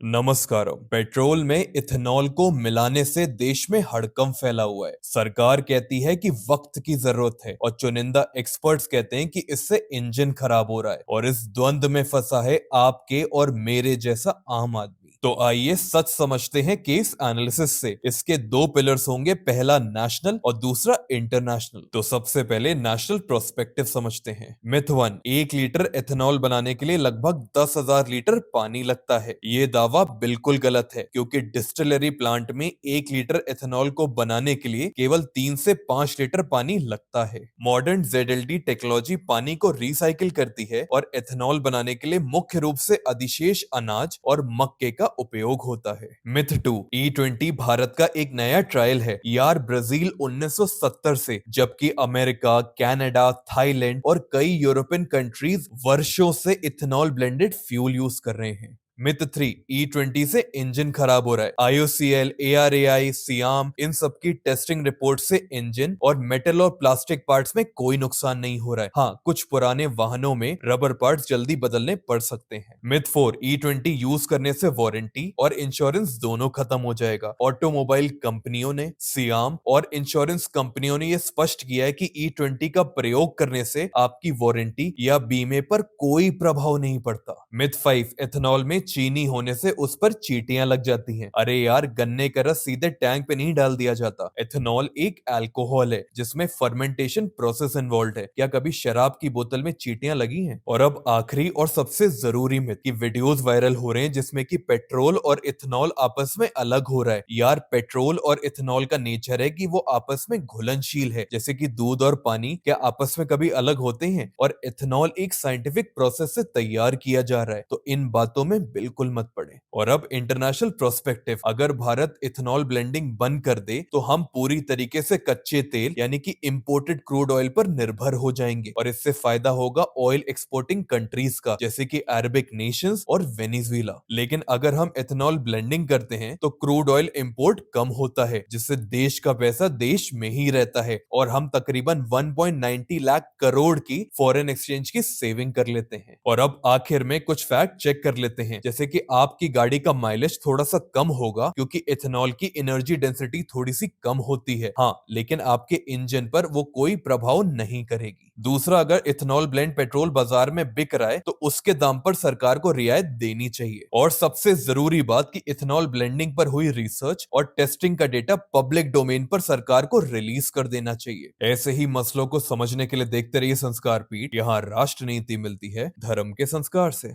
नमस्कार। पेट्रोल में इथेनॉल को मिलाने से देश में हड़कंप फैला हुआ है। सरकार कहती है कि वक्त की जरूरत है और चुनिंदा एक्सपर्ट्स कहते हैं कि इससे इंजन खराब हो रहा है और इस द्वंद में फंसा है आपके और मेरे जैसा आम आदमी। तो आइए सच समझते हैं केस एनालिसिस से। इसके दो पिलर्स होंगे, पहला नेशनल और दूसरा इंटरनेशनल। तो सबसे पहले नेशनल प्रोस्पेक्टिव समझते हैं। मिथ 1, 1 लीटर एथेनॉल बनाने के लिए लगभग 10,000 लीटर पानी लगता है। ये दावा बिल्कुल गलत है, क्योंकि डिस्टिलरी प्लांट में 1 लीटर एथेनॉल को बनाने के लिए केवल 3 से 5 लीटर पानी लगता है। मॉडर्न ZLD टेक्नोलॉजी पानी को रिसाइकिल करती है और एथेनॉल बनाने के लिए मुख्य रूप से अधिशेष अनाज और मक्के का उपयोग होता है। मिथ 2, E20 भारत का एक नया ट्रायल है यार, ब्राजील 1970 से, जबकि अमेरिका, कनाडा, थाईलैंड और कई यूरोपियन कंट्रीज वर्षों से इथेनॉल ब्लेंडेड फ्यूल यूज कर रहे हैं। मिथ 3, E20 से इंजन खराब हो रहा है। IOCL, ARAI, सियाम, इन सब की टेस्टिंग रिपोर्ट से इंजन और मेटल और प्लास्टिक पार्ट्स में कोई नुकसान नहीं हो रहा है। हाँ, कुछ पुराने वाहनों में रबर पार्ट्स जल्दी बदलने पड़ सकते हैं। मिथ 4, E20 यूज करने से वारंटी और इंश्योरेंस दोनों खत्म हो जाएगा। ऑटोमोबाइल कंपनियों ने, सियाम और इंश्योरेंस कंपनियों ने यह स्पष्ट किया है कि E20 का प्रयोग करने से आपकी वारंटी या बीमे पर कोई प्रभाव नहीं पड़ता। मिथ 5, एथेनॉल में चीनी होने से उस पर चींटियां लग जाती हैं। अरे यार, गन्ने का रस सीधे टैंक पे नहीं डाल दिया जाता। एथेनॉल एक अल्कोहल है जिसमें फर्मेंटेशन प्रोसेस इन्वॉल्व है। क्या कभी शराब की बोतल में चींटियां लगी हैं? और अब आखिरी और सबसे जरूरी मिथ कि वीडियोस वायरल हो रहे हैं जिसमें कि पेट्रोल और इथेनॉल आपस में अलग हो रहा है। यार, पेट्रोल और इथेनॉल का नेचर है कि वो आपस में घुलनशील है, जैसे कि दूध और पानी क्या आपस में कभी अलग होते हैं? और इथेनॉल एक साइंटिफिक प्रोसेस से तैयार किया जा रहा है, तो इन बातों में बिल्कुल मत पड़े। और अब इंटरनेशनल प्रोस्पेक्टिव, अगर भारत इथेनॉल ब्लेंडिंग बंद कर दे तो हम पूरी तरीके से कच्चे तेल यानी कि इंपोर्टेड क्रूड ऑयल पर निर्भर हो जाएंगे, और इससे फायदा होगा ऑयल एक्सपोर्टिंग कंट्रीज का, जैसे कि अरबिक नेशंस और वेनेजुएला। लेकिन अगर हम इथेनॉल ब्लेंडिंग करते हैं तो क्रूड ऑयल इंपोर्ट कम होता है, जिससे देश का पैसा देश में ही रहता है और हम तकरीबन 1.90 लाख करोड़ की फॉरेन एक्सचेंज की सेविंग कर लेते हैं। और अब आखिर में कुछ फैक्ट चेक कर लेते हैं, जैसे कि आपकी गाड़ी का माइलेज थोड़ा सा कम होगा क्योंकि इथेनॉल की एनर्जी डेंसिटी थोड़ी सी कम होती है। हाँ, लेकिन आपके इंजन पर वो कोई प्रभाव नहीं करेगी। दूसरा, अगर इथेनॉल ब्लेंड पेट्रोल बाजार में बिक रहा है तो उसके दाम पर सरकार को रियायत देनी चाहिए। और सबसे जरूरी बात कि इथेनॉल ब्लेंडिंग पर हुई रिसर्च और टेस्टिंग का डेटा पब्लिक डोमेन पर सरकार को रिलीज कर देना चाहिए। ऐसे ही मसलों को समझने के लिए देखते रहिए संस्कार पीठ। यहाँ राष्ट्र नीति मिलती है धर्म के संस्कार से।